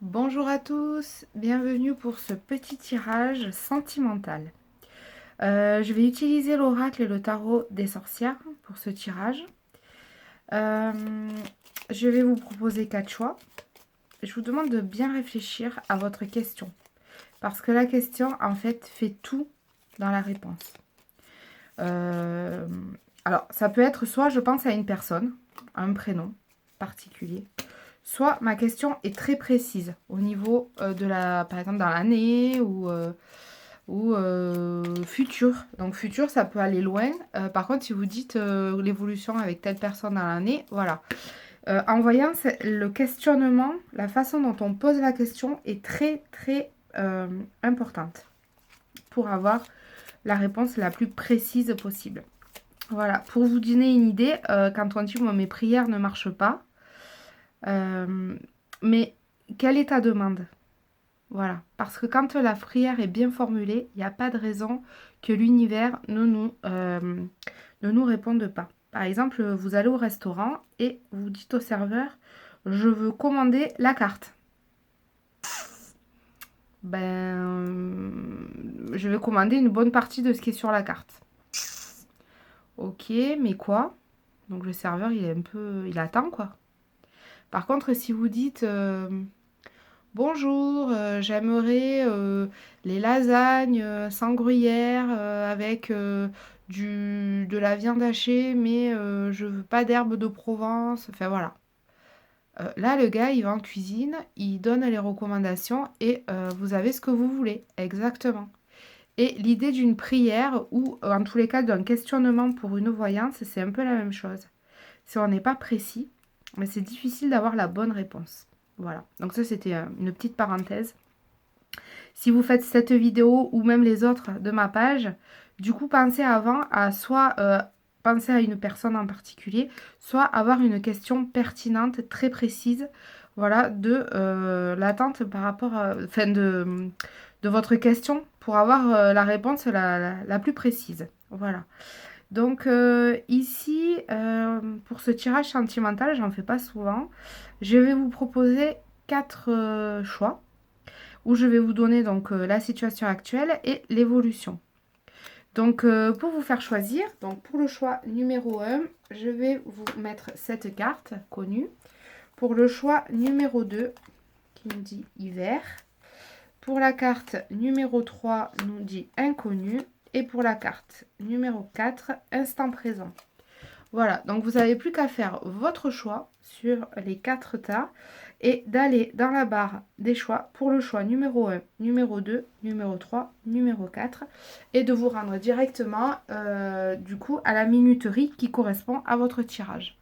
Bonjour à tous, bienvenue pour ce petit tirage sentimental. Je vais utiliser l'oracle et le tarot des sorcières pour ce tirage. Euh, je vais vous proposer 4 choix. Je vous demande de bien réfléchir à votre question. Parce que la question, en fait tout dans la réponse. Alors, ça peut être soit je pense à une personne, à un prénom particulier. Soit ma question est très précise au niveau de par exemple dans l'année ou futur. Donc futur, ça peut aller loin. Par contre, si vous dites l'évolution avec telle personne dans l'année, voilà. En voyant le questionnement, la façon dont on pose la question est très très importante pour avoir la réponse la plus précise possible. Voilà, pour vous donner une idée, quand on dit moi mes prières ne marchent pas, mais quelle est ta demande? Voilà, parce que quand la prière est bien formulée, il n'y a pas de raison que l'univers ne nous réponde pas. Par exemple, vous allez au restaurant et vous dites au serveur, je veux commander la carte. Je vais commander une bonne partie de ce qui est sur la carte. Ok, mais quoi? Donc le serveur, il attend quoi. Par contre, si vous dites, bonjour, j'aimerais les lasagnes sans gruyère avec de la viande hachée, mais je veux pas d'herbe de Provence. Enfin voilà. Là, le gars, il va en cuisine, il donne les recommandations et vous avez ce que vous voulez. Exactement. Et l'idée d'une prière ou en tous les cas d'un questionnement pour une voyance, c'est un peu la même chose. Si on n'est pas précis, mais c'est difficile d'avoir la bonne réponse. Voilà. Donc ça, c'était une petite parenthèse. Si vous faites cette vidéo ou même les autres de ma page, du coup, pensez avant à soit penser à une personne en particulier, soit avoir une question pertinente, très précise, voilà, de l'attente par rapport à, enfin de votre question pour avoir la réponse la plus précise. Voilà. Donc ici, pour ce tirage sentimental, j'en fais pas souvent. Je vais vous proposer 4 choix où je vais vous donner donc la situation actuelle et l'évolution. Donc pour vous faire choisir, donc pour le choix numéro 1, je vais vous mettre cette carte connue. Pour le choix numéro 2, qui nous dit hiver. Pour la carte numéro 3, nous dit inconnu. Et pour la carte numéro 4, instant présent. Voilà, donc vous n'avez plus qu'à faire votre choix sur les 4 tas et d'aller dans la barre des choix pour le choix numéro 1, numéro 2, numéro 3, numéro 4 et de vous rendre directement du coup à la minuterie qui correspond à votre tirage.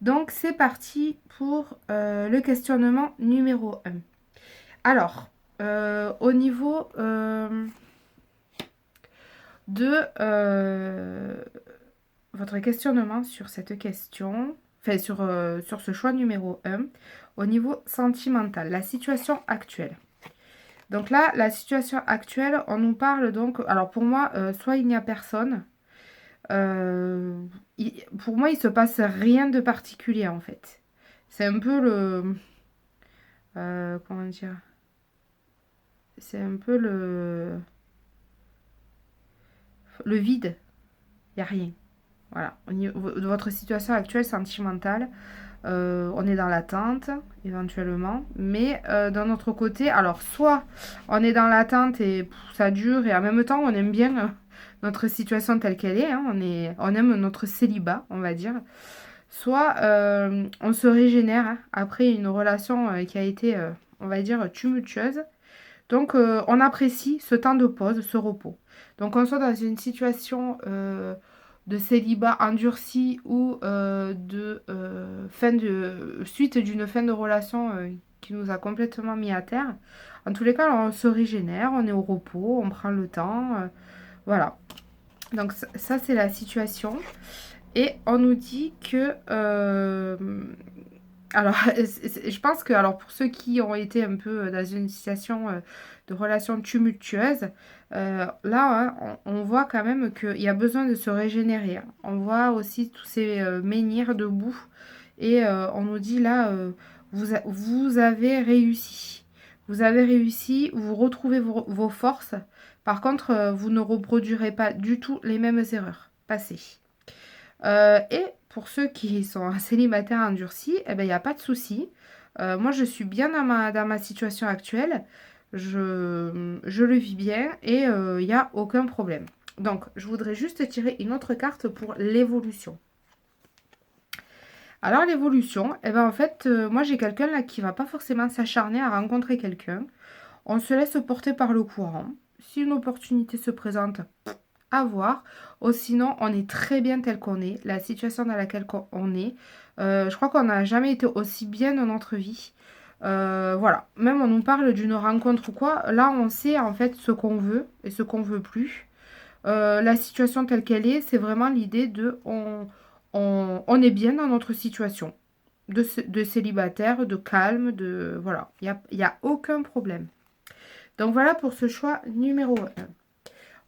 Donc c'est parti pour le questionnement numéro 1. Alors, au niveau de votre questionnement sur cette question, enfin sur ce choix numéro 1, au niveau sentimental, la situation actuelle. Donc là, la situation actuelle, on nous parle donc, alors pour moi, soit il n'y a personne, pour moi, il se passe rien de particulier en fait. C'est un peu comment dire, c'est un peu le vide, il n'y a rien. Voilà, au niveau de votre situation actuelle sentimentale, on est dans l'attente éventuellement, mais d'un autre côté, alors soit on est dans l'attente et ça dure et en même temps on aime bien notre situation telle qu'elle est, hein, on aime notre célibat, on va dire, soit on se régénère hein, après une relation qui a été, on va dire, tumultueuse. Donc on apprécie ce temps de pause, ce repos. Donc on soit dans une situation de célibat endurci ou suite d'une fin de relation qui nous a complètement mis à terre. En tous les cas, on se régénère, on est au repos, on prend le temps. Voilà. Donc ça, c'est la situation. Et on nous dit que... alors, je pense que alors pour ceux qui ont été un peu dans une situation de relation tumultueuse, là, hein, on voit quand même qu'il y a besoin de se régénérer. On voit aussi tous ces menhirs debout. Et on nous dit là, vous avez réussi. Vous avez réussi, vous retrouvez vos forces. Par contre, vous ne reproduirez pas du tout les mêmes erreurs passées. Et pour ceux qui sont célibataires endurcis, eh ben, il n'y a pas de souci. Moi, je suis bien dans ma situation actuelle. Je le vis bien et il n'y a aucun problème. Donc, je voudrais juste tirer une autre carte pour l'évolution. Alors, l'évolution, eh ben, en fait, moi, j'ai quelqu'un là qui va pas forcément s'acharner à rencontrer quelqu'un. On se laisse porter par le courant. Si une opportunité se présente, à voir. Ou sinon, on est très bien tel qu'on est, la situation dans laquelle on est. Je crois qu'on n'a jamais été aussi bien dans notre vie. Voilà, même on nous parle d'une rencontre ou quoi, là on sait en fait ce qu'on veut et ce qu'on veut plus. La situation telle qu'elle est, c'est vraiment l'idée de on est bien dans notre situation, de célibataire, de calme, de voilà, y a aucun problème. Donc voilà pour ce choix numéro 1.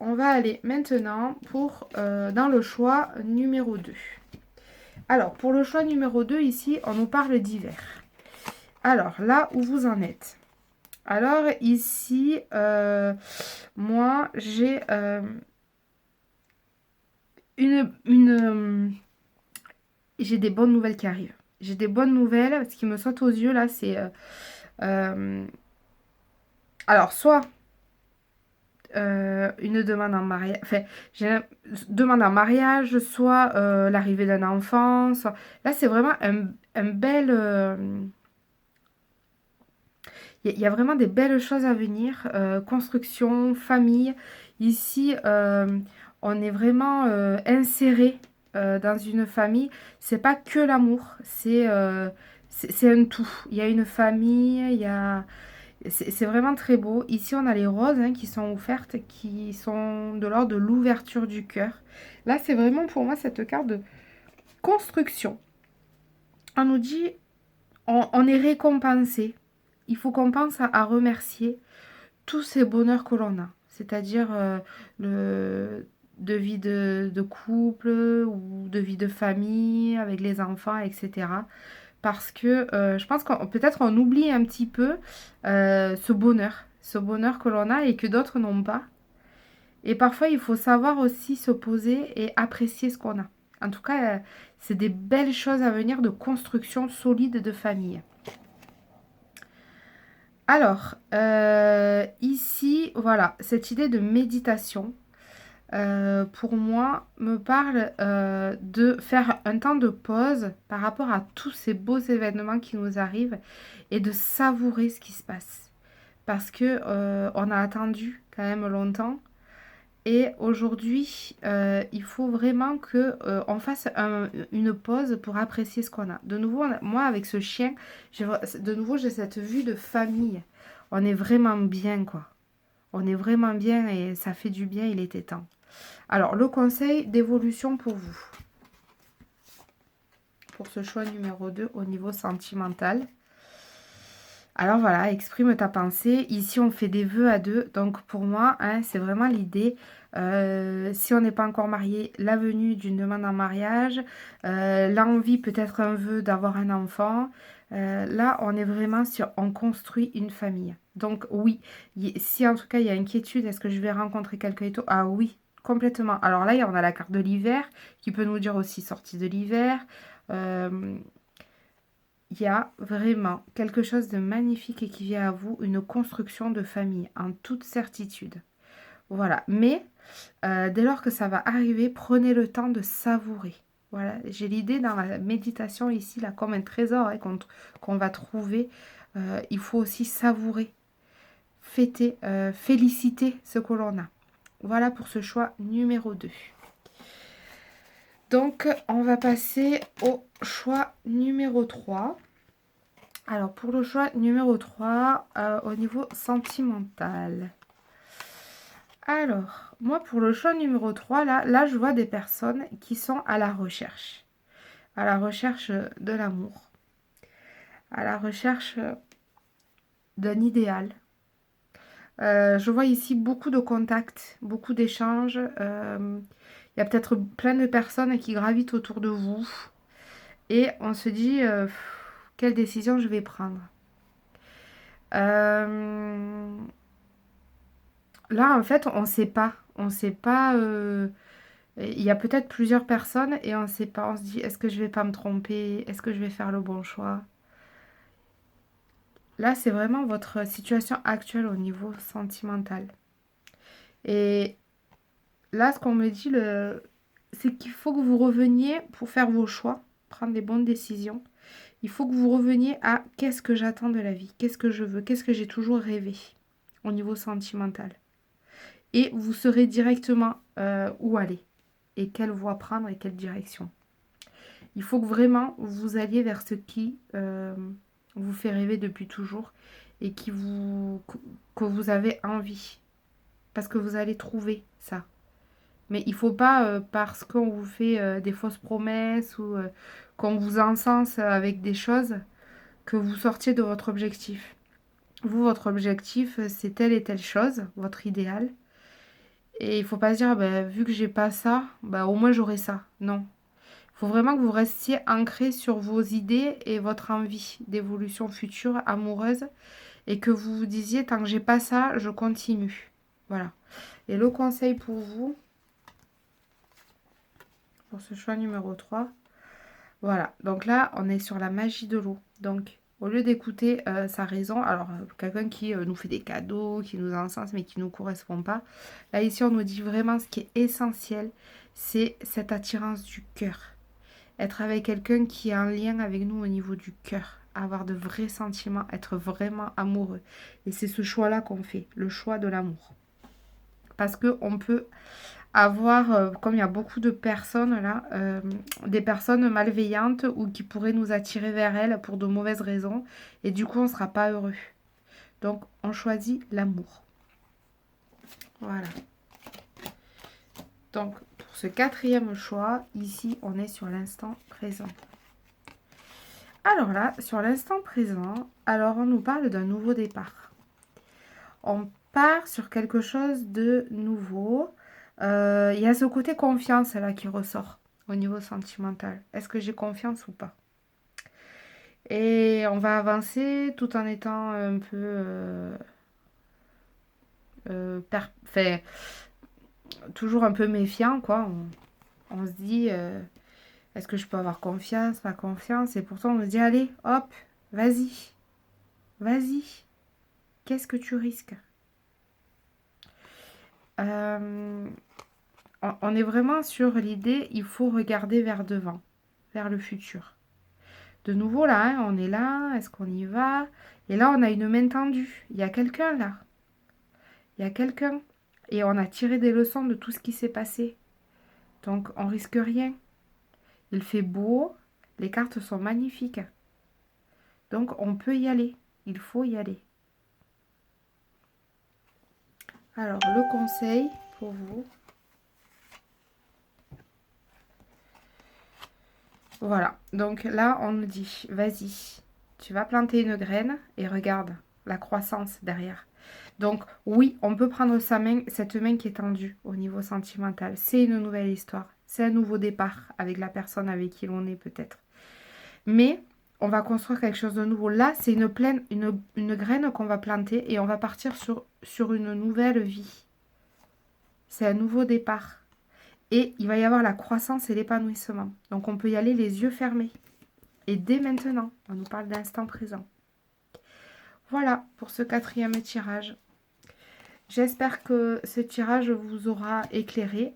On va aller maintenant pour dans le choix numéro 2. Alors, pour le choix numéro 2, ici, on nous parle d'hiver. Alors, là où vous en êtes. Alors, ici, moi, j'ai j'ai des bonnes nouvelles qui arrivent. J'ai des bonnes nouvelles. Ce qui me saute aux yeux, là, c'est... alors, soit une demande en mariage, enfin, j'ai une demande en mariage, soit l'arrivée d'un enfant, soit... Là, c'est vraiment un bel... Il y a vraiment des belles choses à venir. Construction, famille. Ici, on est vraiment inséré dans une famille. C'est pas que l'amour, c'est un tout. Il y a une famille, il y a... C'est vraiment très beau. Ici, on a les roses hein, qui sont offertes, qui sont de l'ordre de l'ouverture du cœur. Là, c'est vraiment pour moi cette carte de construction. On nous dit, on est récompensé. Il faut qu'on pense à remercier tous ces bonheurs que l'on a. C'est-à-dire de vie de couple ou de vie de famille avec les enfants, etc. Parce que je pense qu'on peut-être on oublie un petit peu ce bonheur que l'on a et que d'autres n'ont pas. Et parfois, il faut savoir aussi se poser et apprécier ce qu'on a. En tout cas, c'est des belles choses à venir de construction solide de famille. Alors, ici, voilà, cette idée de méditation, pour moi, me parle de faire un temps de pause par rapport à tous ces beaux événements qui nous arrivent et de savourer ce qui se passe. Parce que on a attendu quand même longtemps et aujourd'hui, il faut vraiment que on fasse une pause pour apprécier ce qu'on a. De nouveau, moi avec ce chien, de nouveau j'ai cette vue de famille. On est vraiment bien quoi. On est vraiment bien et ça fait du bien, il était temps. Alors, le conseil d'évolution pour vous. Pour ce choix numéro 2 au niveau sentimental. Alors voilà, exprime ta pensée. Ici, on fait des vœux à deux. Donc, pour moi, hein, c'est vraiment l'idée. Si on n'est pas encore marié, la venue d'une demande en mariage. L'envie, peut-être un vœu d'avoir un enfant. Là, on est vraiment sur... On construit une famille. Donc, oui. Si en tout cas, il y a inquiétude, est-ce que je vais rencontrer quelqu'un et tout? Ah oui, complètement. Alors là, on a la carte de l'hiver qui peut nous dire aussi sortie de l'hiver. Il y a vraiment quelque chose de magnifique et qui vient à vous, une construction de famille, en toute certitude. Voilà, mais dès lors que ça va arriver, prenez le temps de savourer. Voilà, j'ai l'idée dans la méditation ici, là, comme un trésor hein, qu'on va trouver, il faut aussi savourer, fêter, féliciter ce que l'on a. Voilà pour ce choix numéro 2. Donc, on va passer au choix numéro 3. Alors, pour le choix numéro 3, au niveau sentimental. Alors, moi, pour le choix numéro 3, là, je vois des personnes qui sont à la recherche. À la recherche de l'amour. À la recherche d'un idéal. Je vois ici beaucoup de contacts, beaucoup d'échanges. Il y a peut-être plein de personnes qui gravitent autour de vous. Et on se dit, Quelle décision je vais prendre? Là, en fait, on ne sait pas. On ne sait pas. Il y a peut-être plusieurs personnes et on ne sait pas. On se dit, est-ce que je vais pas me tromper? Est-ce que je vais faire le bon choix? Là, c'est vraiment votre situation actuelle au niveau sentimental. Et là, ce qu'on me dit, c'est qu'il faut que vous reveniez pour faire vos choix, prendre des bonnes décisions. Il faut que vous reveniez à qu'est-ce que j'attends de la vie, qu'est-ce que je veux, qu'est-ce que j'ai toujours rêvé au niveau sentimental. Et vous saurez directement où aller et quelle voie prendre et quelle direction. Il faut que vraiment vous alliez vers ce qui vous fait rêver depuis toujours et que vous avez envie. Parce que vous allez trouver ça. Mais il ne faut pas, parce qu'on vous fait des fausses promesses ou qu'on vous encense avec des choses, que vous sortiez de votre objectif. Vous, votre objectif, c'est telle et telle chose, votre idéal. Et il ne faut pas se dire, bah, vu que j'ai pas ça, bah, au moins j'aurai ça. Non. Il faut vraiment que vous restiez ancré sur vos idées et votre envie d'évolution future amoureuse et que vous vous disiez, tant que j'ai pas ça, je continue. Voilà. Et le conseil pour vous, pour ce choix numéro 3, voilà. Donc là, on est sur la magie de l'eau. Donc, au lieu d'écouter sa raison, alors quelqu'un qui nous fait des cadeaux, qui nous encense, mais qui ne nous correspond pas, là, ici, on nous dit vraiment ce qui est essentiel, c'est cette attirance du cœur. Être avec quelqu'un qui est en lien avec nous au niveau du cœur. Avoir de vrais sentiments, être vraiment amoureux. Et c'est ce choix-là qu'on fait, le choix de l'amour. Parce qu'on peut avoir, comme il y a beaucoup de personnes là, des personnes malveillantes ou qui pourraient nous attirer vers elles pour de mauvaises raisons. Et du coup, on ne sera pas heureux. Donc, on choisit l'amour. Voilà. Donc, pour ce 4e choix, ici, on est sur l'instant présent. Alors là, sur l'instant présent, alors on nous parle d'un nouveau départ. On part sur quelque chose de nouveau. Il y a ce côté confiance là qui ressort au niveau sentimental. Est-ce que j'ai confiance ou pas? Et on va avancer tout en étant un peu... toujours un peu méfiant, quoi. On se dit, est-ce que je peux avoir confiance, pas confiance? Et pourtant, on me dit, allez, hop, vas-y, vas-y. Qu'est-ce que tu risques? On est vraiment sur l'idée, il faut regarder vers devant, vers le futur. De nouveau, là, hein, on est là, est-ce qu'on y va? Et là, on a une main tendue. Il y a quelqu'un, là. Il y a quelqu'un. Et on a tiré des leçons de tout ce qui s'est passé. Donc, on risque rien. Il fait beau, les cartes sont magnifiques. Donc, on peut y aller. Il faut y aller. Alors, le conseil pour vous. Voilà. Donc là, on nous dit, vas-y, tu vas planter une graine et regarde la croissance derrière. Donc oui, on peut prendre sa main, cette main qui est tendue au niveau sentimental. C'est une nouvelle histoire. C'est un nouveau départ avec la personne avec qui l'on est peut-être. Mais on va construire quelque chose de nouveau. Là, c'est une graine qu'on va planter et on va partir sur une nouvelle vie. C'est un nouveau départ. Et il va y avoir la croissance et l'épanouissement. Donc on peut y aller les yeux fermés. Et dès maintenant, on nous parle d'instant présent. Voilà pour ce 4e tirage. J'espère que ce tirage vous aura éclairé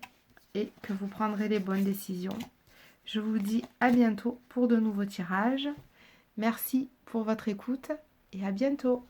et que vous prendrez les bonnes décisions. Je vous dis à bientôt pour de nouveaux tirages. Merci pour votre écoute et à bientôt.